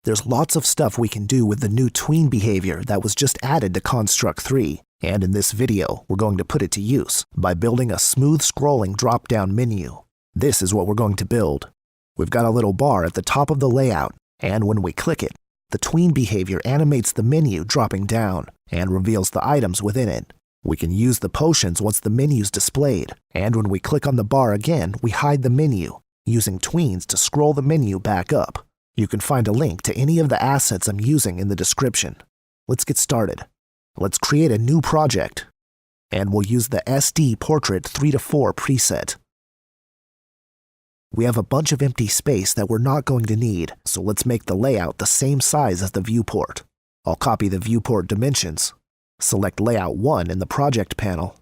There's lots of stuff we can do with the new tween behavior that was just added to Construct 3, and in this video, we're going to put it to use by building a smooth scrolling drop-down menu. This is what we're going to build. We've got a little bar at the top of the layout, and when we click it, the tween behavior animates the menu dropping down and reveals the items within it. We can use the potions once the menu's displayed, and when we click on the bar again, we hide the menu, using tweens to scroll the menu back up. You can find a link to any of the assets I'm using in the description. Let's get started. Let's create a new project, and we'll use the SD Portrait 3:4 preset. We have a bunch of empty space that we're not going to need, so let's make the layout the same size as the viewport. I'll copy the viewport dimensions, select Layout 1 in the Project panel,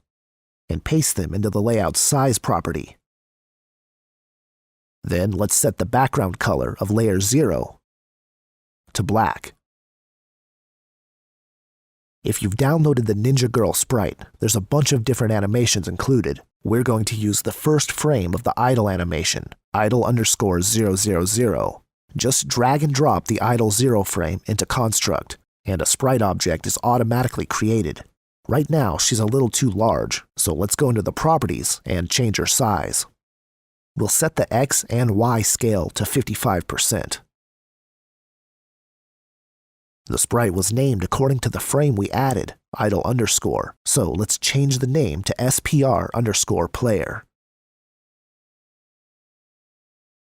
and paste them into the Layout Size property. Then let's set the background color of Layer 0 to black. If you've downloaded the Ninja Girl sprite, there's a bunch of different animations included. We're going to use the first frame of the idle animation, idle_000. Just drag and drop the idle 0 frame into Construct, and a sprite object is automatically created. Right now, she's a little too large, so let's go into the properties and change her size. We'll set the X and Y scale to 55%. The sprite was named according to the frame we added, idle_, so let's change the name to SPR_player.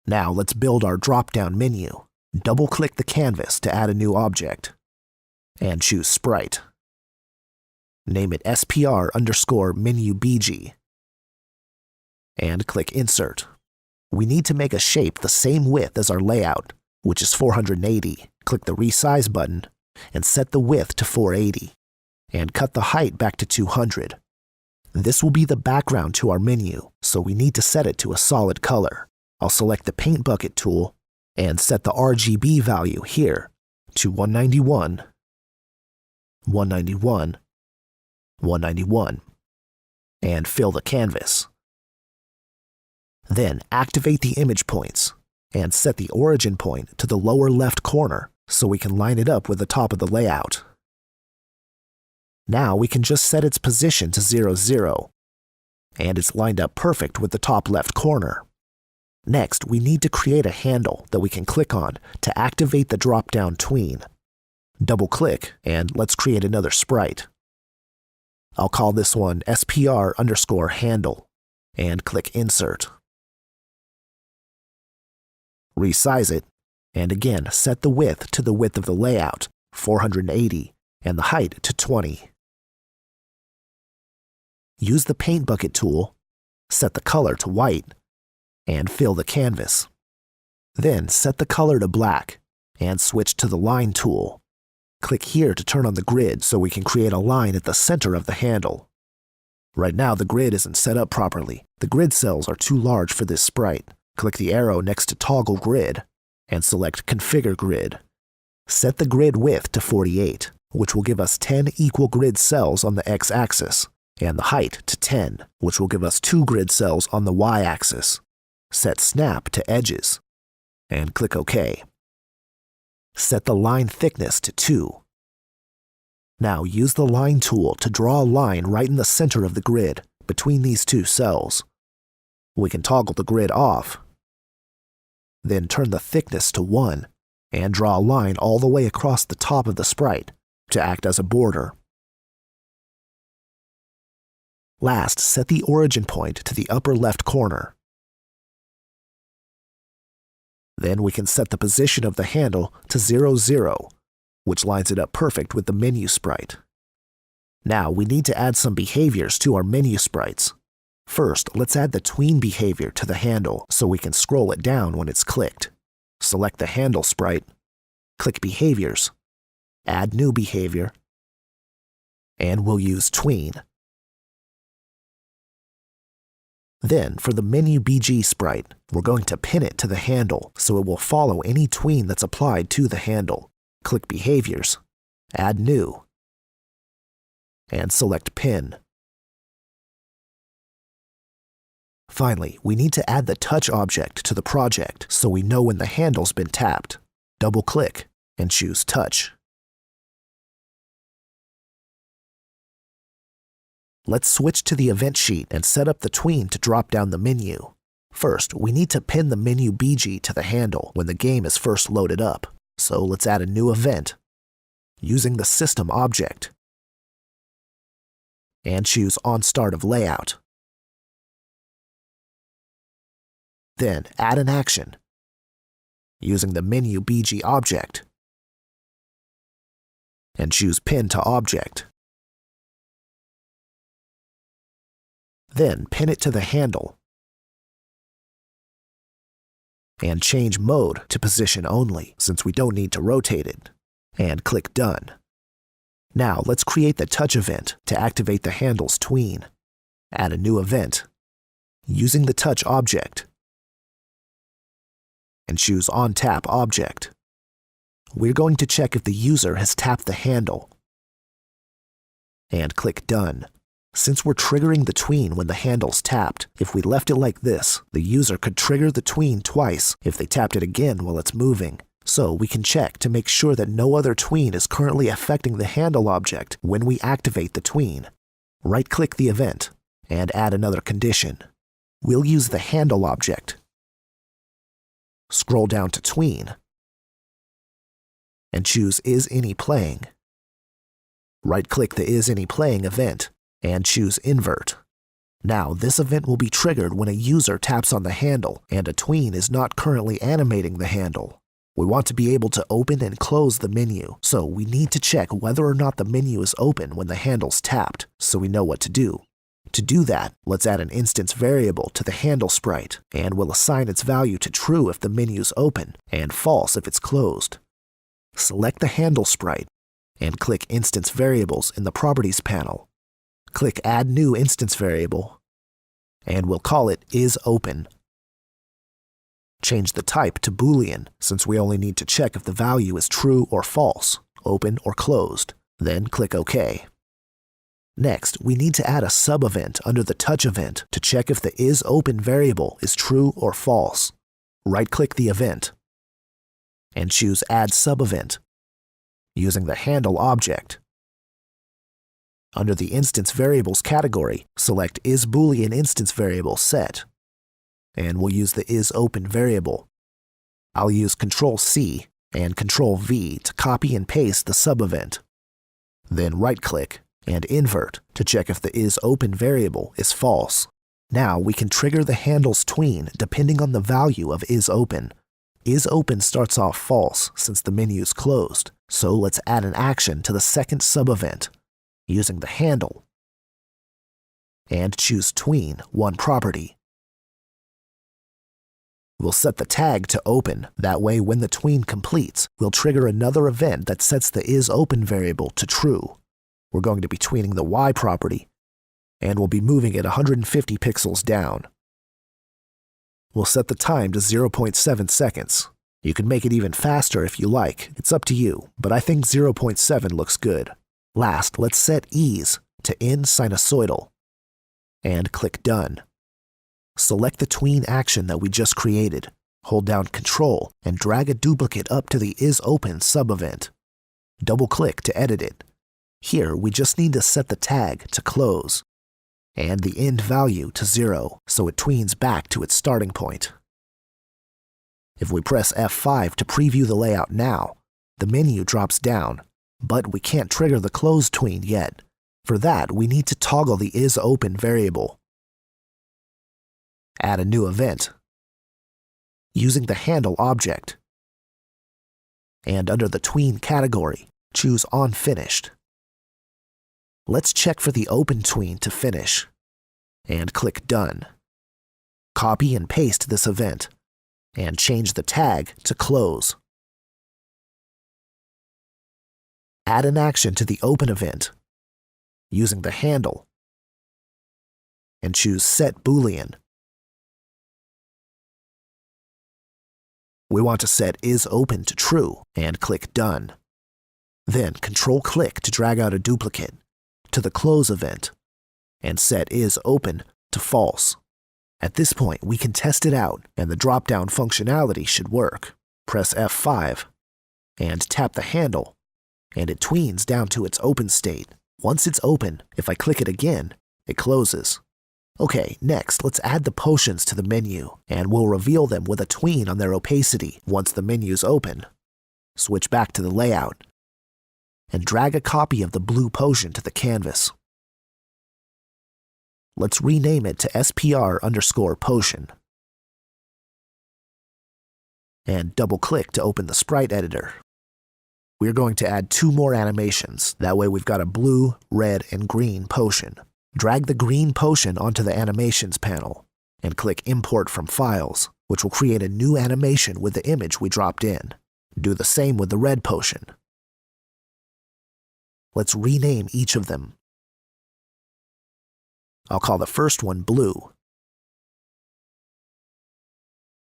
Now let's build our drop-down menu. Double-click the canvas to add a new object, and choose Sprite. Name it SPR_menu_BG, and click Insert. We need to make a shape the same width as our layout, which is 480. Click the Resize button and set the width to 480, and cut the height back to 200. This will be the background to our menu, so we need to set it to a solid color. I'll select the Paint Bucket tool and set the RGB value here to 191, 191, 191, and fill the canvas. Then activate the image points and set the origin point to the lower left corner so we can line it up with the top of the layout. Now we can just set its position to 0, 0, and it's lined up perfect with the top left corner. Next, we need to create a handle that we can click on to activate the drop-down tween. Double-click, and let's create another sprite. I'll call this one SPR_handle, and click Insert. Resize it, and again set the width to the width of the layout, 480, and the height to 20. Use the Paint Bucket tool, set the color to white, and fill the canvas. Then set the color to black, and switch to the Line tool. Click here to turn on the grid so we can create a line at the center of the handle. Right now the grid isn't set up properly. The grid cells are too large for this sprite. Click the arrow next to Toggle Grid, and select Configure Grid. Set the grid width to 48, which will give us 10 equal grid cells on the x-axis, and the height to 10, which will give us 2 grid cells on the y-axis. Set Snap to Edges, and click OK. Set the line thickness to 2. Now use the Line tool to draw a line right in the center of the grid, between these two cells. We can toggle the grid off, then turn the thickness to 1, and draw a line all the way across the top of the sprite to act as a border. Last, set the origin point to the upper left corner. Then we can set the position of the handle to 0, 0, which lines it up perfect with the menu sprite. Now we need to add some behaviors to our menu sprites. First, let's add the tween behavior to the handle so we can scroll it down when it's clicked. Select the handle sprite, click Behaviors, add new behavior, and we'll use tween. Then, for the menu BG sprite, we're going to pin it to the handle so it will follow any tween that's applied to the handle. Click Behaviors, add new, and select Pin. Finally, we need to add the touch object to the project so we know when the handle's been tapped. Double-click and choose Touch. Let's switch to the event sheet and set up the tween to drop down the menu. First, we need to pin the menu BG to the handle when the game is first loaded up. So let's add a new event using the system object and choose On Start of Layout. Then add an action using the menu BG object and choose Pin to Object. Then pin it to the handle and change mode to position only since we don't need to rotate it, and click Done. Now let's create the touch event to activate the handle's tween. Add a new event using the touch object and choose On Tap Object. We're going to check if the user has tapped the handle and click Done. Since we're triggering the tween when the handle's tapped, if we left it like this, the user could trigger the tween twice if they tapped it again while it's moving. So we can check to make sure that no other tween is currently affecting the handle object when we activate the tween. Right-click the event and add another condition. We'll use the handle object. Scroll down to Tween and choose Is Any Playing. Right-click the Is Any Playing event and choose Invert. Now this event will be triggered when a user taps on the handle and a tween is not currently animating the handle. We want to be able to open and close the menu, so we need to check whether or not the menu is open when the handle's tapped, so we know what to do. To do that, let's add an instance variable to the handle sprite, and we'll assign its value to true if the menu's open and false if it's closed. Select the handle sprite and click Instance Variables in the Properties panel. Click Add New Instance Variable, and we'll call it isOpen. Change the type to Boolean, since we only need to check if the value is true or false, open or closed. Then click OK. Next, we need to add a sub-event under the touch event to check if the isOpen variable is true or false. Right-click the event and choose Add Sub-Event using the handle object. Under the Instance Variables category, select isBoolean Instance Variable Set, and we'll use the isOpen variable. I'll use Ctrl-C and Ctrl-V to copy and paste the sub-event. Then right-click and invert to check if the isOpen variable is false. Now we can trigger the handle's tween depending on the value of isOpen. IsOpen starts off false since the menu's closed, so let's add an action to the second sub-event using the handle and choose Tween OneProperty. We'll set the tag to open. That way, when the tween completes, we'll trigger another event that sets the isOpen variable to true. We're going to be tweening the Y property, and we'll be moving it 150 pixels down. We'll set the time to 0.7 seconds. You can make it even faster if you like. It's up to you, but I think 0.7 looks good. Last, let's set ease to in sinusoidal, and click Done. Select the tween action that we just created. Hold down Ctrl and drag a duplicate up to the isOpen sub-event. Double-click to edit it. Here, we just need to set the tag to close and the end value to 0 so it tweens back to its starting point. If we press F5 to preview the layout now, the menu drops down, but we can't trigger the close tween yet. For that, we need to toggle the isOpen variable. Add a new event using the handle object, and under the tween category, choose On Finished. Let's check for the open tween to finish, and click Done. Copy and paste this event, and change the tag to Close. Add an action to the open event using the handle, and choose Set Boolean. We want to set isOpen to true, and click Done. Then Control-click to drag out a duplicate to the close event, and set isOpen to false. At this point, we can test it out, and the drop-down functionality should work. Press F5 and tap the handle, and it tweens down to its open state. Once it's open, if I click it again, it closes. Okay, next let's add the potions to the menu, and we'll reveal them with a tween on their opacity once the menu's open. Switch back to the layout, and drag a copy of the blue potion to the canvas. Let's rename it to SPR_potion. And double-click to open the sprite editor. We're going to add 2 more animations. That way we've got a blue, red, and green potion. Drag the green potion onto the Animations panel, and click Import from Files, which will create a new animation with the image we dropped in. Do the same with the red potion. Let's rename each of them. I'll call the first one Blue,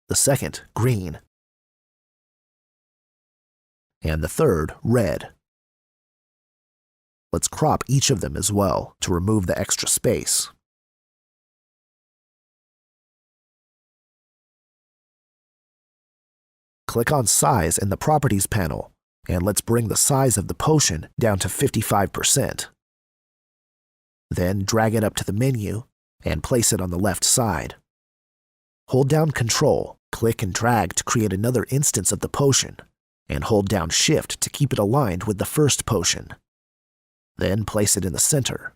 the second Green, and the third Red. Let's crop each of them as well to remove the extra space. Click on Size in the Properties panel, and let's bring the size of the potion down to 55%. Then drag it up to the menu and place it on the left side. Hold down Ctrl, click and drag to create another instance of the potion, and hold down Shift to keep it aligned with the first potion. Then place it in the center.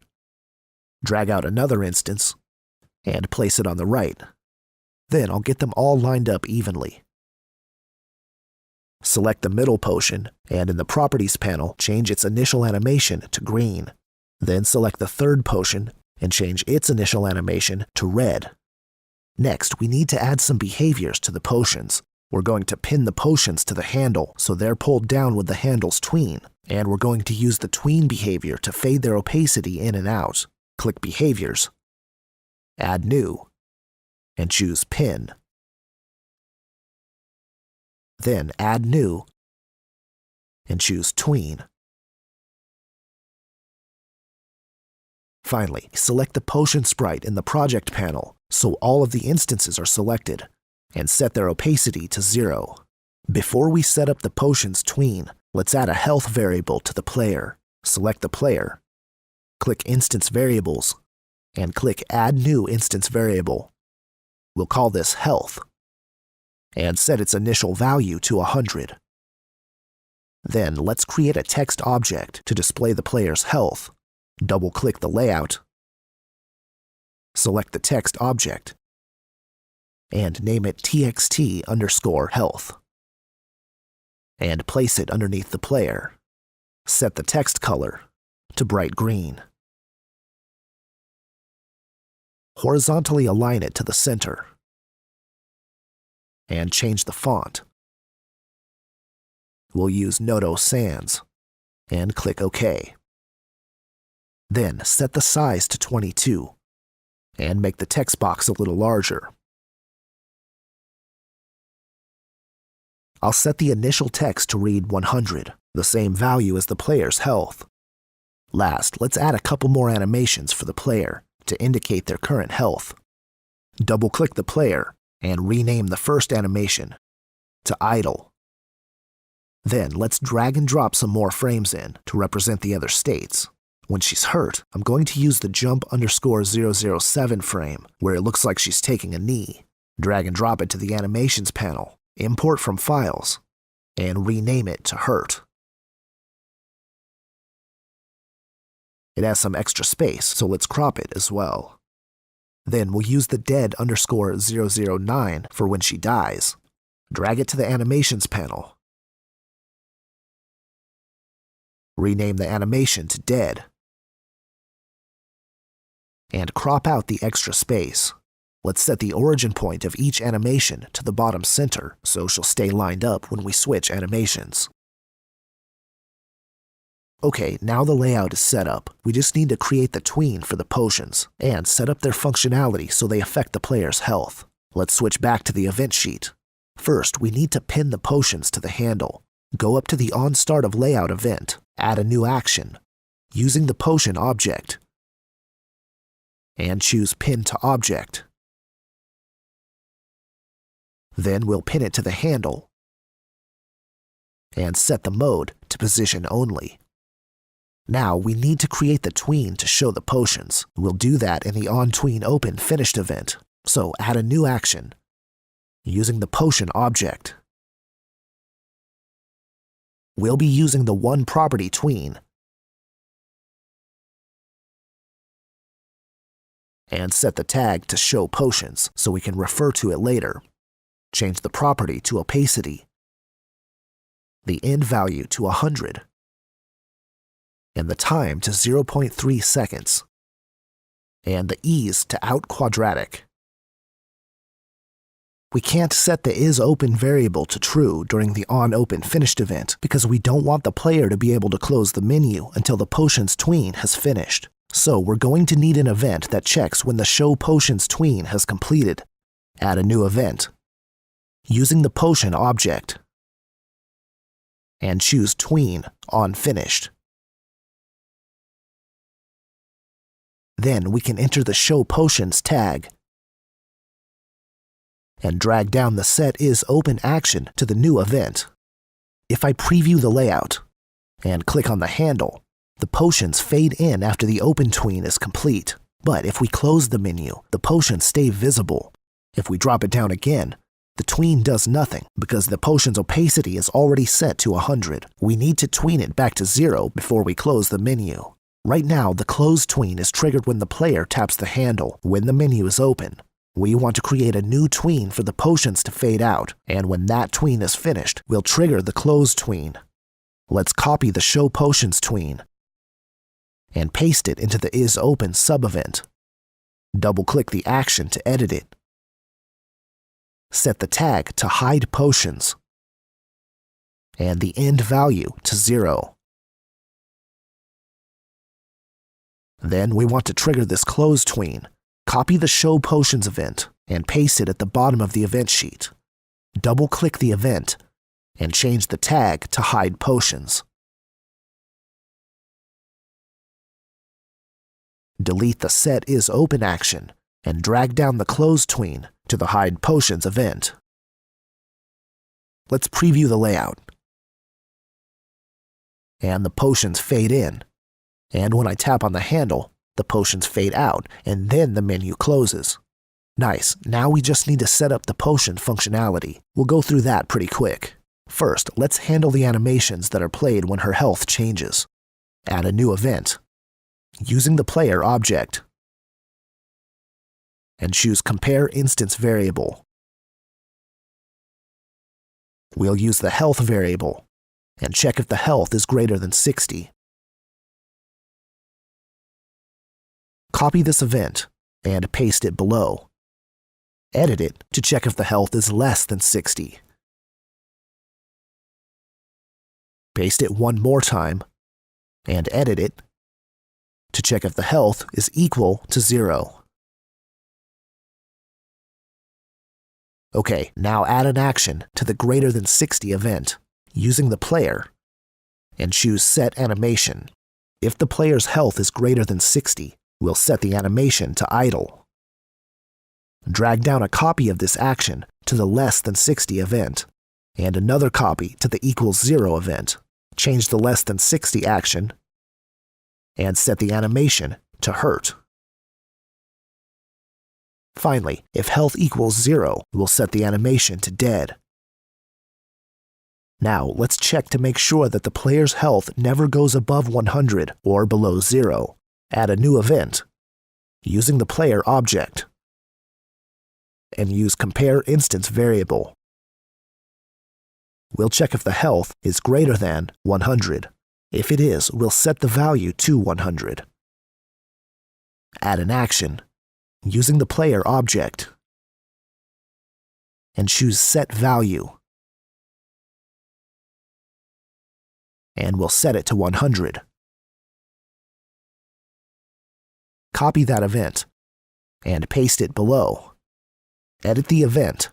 Drag out another instance and place it on the right. Then I'll get them all lined up evenly. Select the middle potion, and in the Properties panel, change its initial animation to green. Then select the third potion and change its initial animation to red. Next, we need to add some behaviors to the potions. We're going to pin the potions to the handle so they're pulled down with the handle's tween, and we're going to use the tween behavior to fade their opacity in and out. Click Behaviors, Add New, and choose Pin. Then Add New, and choose Tween. Finally, select the potion sprite in the Project panel so all of the instances are selected, and set their opacity to 0. Before we set up the potion's tween, let's add a health variable to the player. Select the player, click Instance Variables, and click Add New Instance Variable. We'll call this Health, and set its initial value to 100. Then let's create a text object to display the player's health. Double-click the layout, select the text object, and name it txt_health, and place it underneath the player. Set the text color to bright green. Horizontally align it to the center, and change the font. We'll use Noto Sans, and click OK. Then set the size to 22, and make the text box a little larger. I'll set the initial text to read 100, the same value as the player's health. Last, let's add a couple more animations for the player to indicate their current health. Double-click the player and rename the first animation to Idle. Then let's drag and drop some more frames in to represent the other states. When she's hurt, I'm going to use the jump_007 frame where it looks like she's taking a knee. Drag and drop it to the Animations panel, import from Files, and rename it to Hurt. It has some extra space, so let's crop it as well. Then we'll use the dead_009 for when she dies. Drag it to the Animations panel. Rename the animation to Dead. And crop out the extra space. Let's set the origin point of each animation to the bottom center so she'll stay lined up when we switch animations. Okay, now the layout is set up. We just need to create the tween for the potions and set up their functionality so they affect the player's health. Let's switch back to the event sheet. First, we need to pin the potions to the handle. Go up to the On Start of Layout event, add a new action, using the potion object, and choose Pin to Object. Then we'll pin it to the handle, and set the mode to position only. Now we need to create the tween to show the potions. We'll do that in the onTweenOpen finished event, so add a new action using the potion object. We'll be using the OneProperty tween and set the tag to show potions so we can refer to it later. Change the property to opacity, the end value to 100, and the time to 0.3 seconds, and the ease to out-quadratic. We can't set the isOpen variable to true during the onOpen finished event because we don't want the player to be able to close the menu until the potions tween has finished. So we're going to need an event that checks when the show potions tween has completed. Add a new event using the potion object and choose tween on finished. Then we can enter the show potions tag and drag down the set isOpen action to the new event. If I preview the layout and click on the handle, the potions fade in after the open tween is complete. But if we close the menu, the potions stay visible. If we drop it down again, the tween does nothing because the potion's opacity is already set to 100. We need to tween it back to 0 before we close the menu. Right now, the close tween is triggered when the player taps the handle when the menu is open. We want to create a new tween for the potions to fade out, and when that tween is finished, we'll trigger the close tween. Let's copy the show potions tween and paste it into the isOpen sub-event. Double-click the action to edit it. Set the tag to hide potions and the end value to 0. Then we want to trigger this close tween. Copy the show potions event and paste it at the bottom of the event sheet. Double-click the event and change the tag to hide potions. Delete the set isOpen action and drag down the close tween to the hide potions event. Let's preview the layout. And the potions fade in. And when I tap on the handle, the potions fade out and then the menu closes. Nice, now we just need to set up the potion functionality. We'll go through that pretty quick. First, let's handle the animations that are played when her health changes. Add a new event using the player object and choose Compare Instance Variable. We'll use the health variable and check if the health is greater than 60. Copy this event and paste it below. Edit it to check if the health is less than 60. Paste it one more time and edit it to check if the health is equal to 0. Okay, now add an action to the greater than 60 event using the player and choose Set Animation. If the player's health is greater than 60, we'll set the animation to idle. Drag down a copy of this action to the less than 60 event and another copy to the equals 0 event. Change the less than 60 action and set the animation to hurt. Finally, if health equals 0, we'll set the animation to dead. Now, let's check to make sure that the player's health never goes above 100 or below 0. Add a new event using the player object and use Compare Instance Variable. We'll check if the health is greater than 100. If it is, we'll set the value to 100. Add an action using the player object and choose Set Value. And we'll set it to 100. Copy that event and paste it below. Edit the event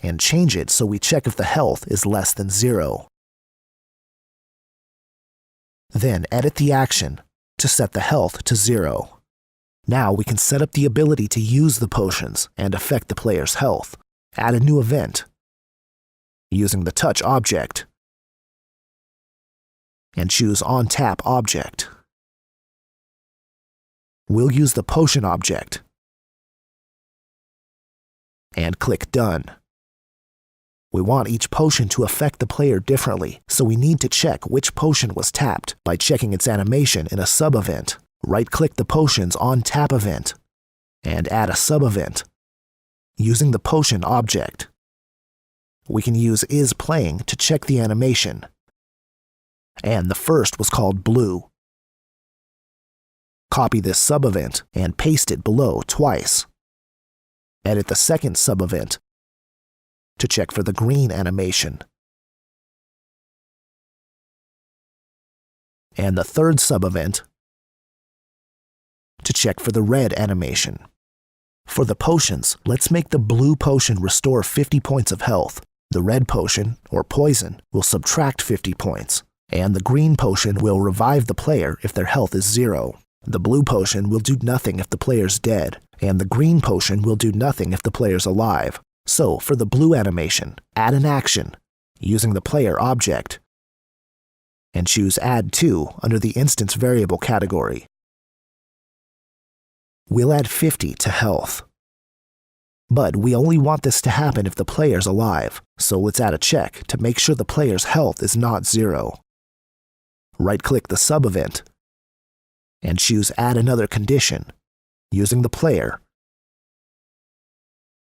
and change it so we check if the health is less than 0. Then edit the action to set the health to 0. Now we can set up the ability to use the potions and affect the player's health. Add a new event using the touch object and choose On Tap Object. We'll use the Potion object and click Done. We want each potion to affect the player differently, so we need to check which potion was tapped by checking its animation in a sub-event. Right-click the potion's On Tap event and add a sub-event using the Potion object. We can use Is Playing to check the animation, and the first was called Blue. Copy this sub-event and paste it below twice. Edit the second sub-event to check for the green animation, and the third sub-event to check for the red animation. For the potions, let's make the blue potion restore 50 points of health. The red potion, or poison, will subtract 50 points, and the green potion will revive the player if their health is 0. The blue potion will do nothing if the player's dead, and the green potion will do nothing if the player's alive. So, for the blue animation, add an action using the Player object, and choose Add To under the Instance Variable category. We'll add 50 to health. But we only want this to happen if the player's alive, so let's add a check to make sure the player's health is not 0. Right-click the sub-event and choose Add Another Condition using the Player,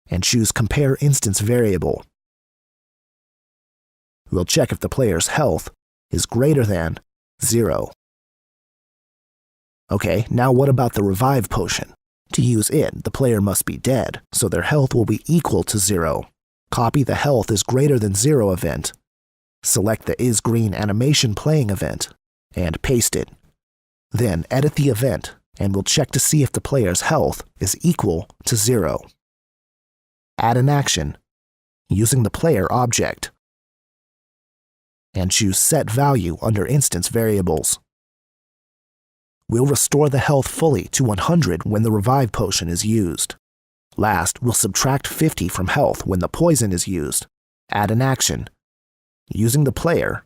and choose Compare Instance Variable. We'll check if the player's health is greater than 0. Okay, now what about the Revive potion? To use it, the player must be dead, so their health will be equal to 0. Copy the Health is greater than 0 event, select the Is Green Animation Playing event, and paste it. Then edit the event, and we'll check to see if the player's health is equal to 0. Add an action using the Player object, and choose Set Value under Instance Variables. We'll restore the health fully to 100 when the Revive potion is used. Last, we'll subtract 50 from health when the poison is used. Add an action using the Player,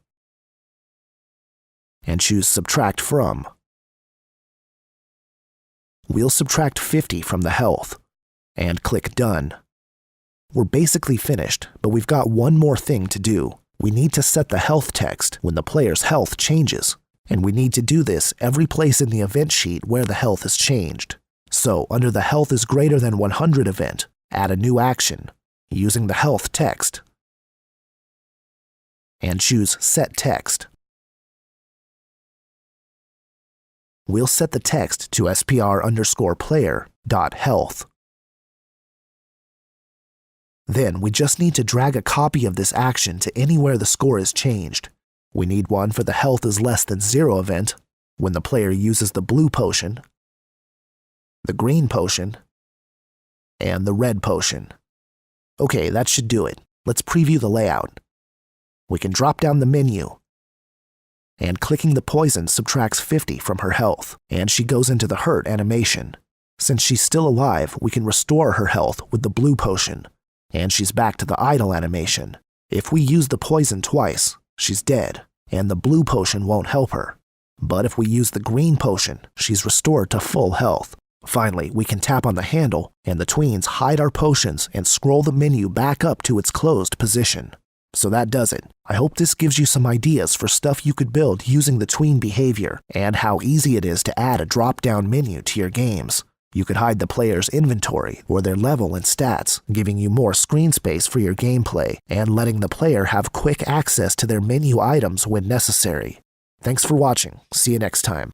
and choose Subtract From. We'll subtract 50 from the health, and click Done. We're basically finished, but we've got one more thing to do. We need to set the health text when the player's health changes, and we need to do this every place in the event sheet where the health is changed. So, under the Health is greater than 100 event, add a new action using the health text, and choose Set Text. We'll set the text to spr_player.health. Then we just need to drag a copy of this action to anywhere the score is changed. We need one for the Health is less than 0 event, when the player uses the blue potion, the green potion, and the red potion. Okay, that should do it. Let's preview the layout. We can drop down the menu, and clicking the poison subtracts 50 from her health, and she goes into the Hurt animation. Since she's still alive, we can restore her health with the blue potion, and she's back to the idle animation. If we use the poison twice, she's dead, and the blue potion won't help her. But if we use the green potion, she's restored to full health. Finally, we can tap on the handle, and the tweens hide our potions and scroll the menu back up to its closed position. So that does it. I hope this gives you some ideas for stuff you could build using the tween behavior, and how easy it is to add a drop-down menu to your games. You could hide the player's inventory or their level and stats, giving you more screen space for your gameplay and letting the player have quick access to their menu items when necessary. Thanks for watching. See you next time.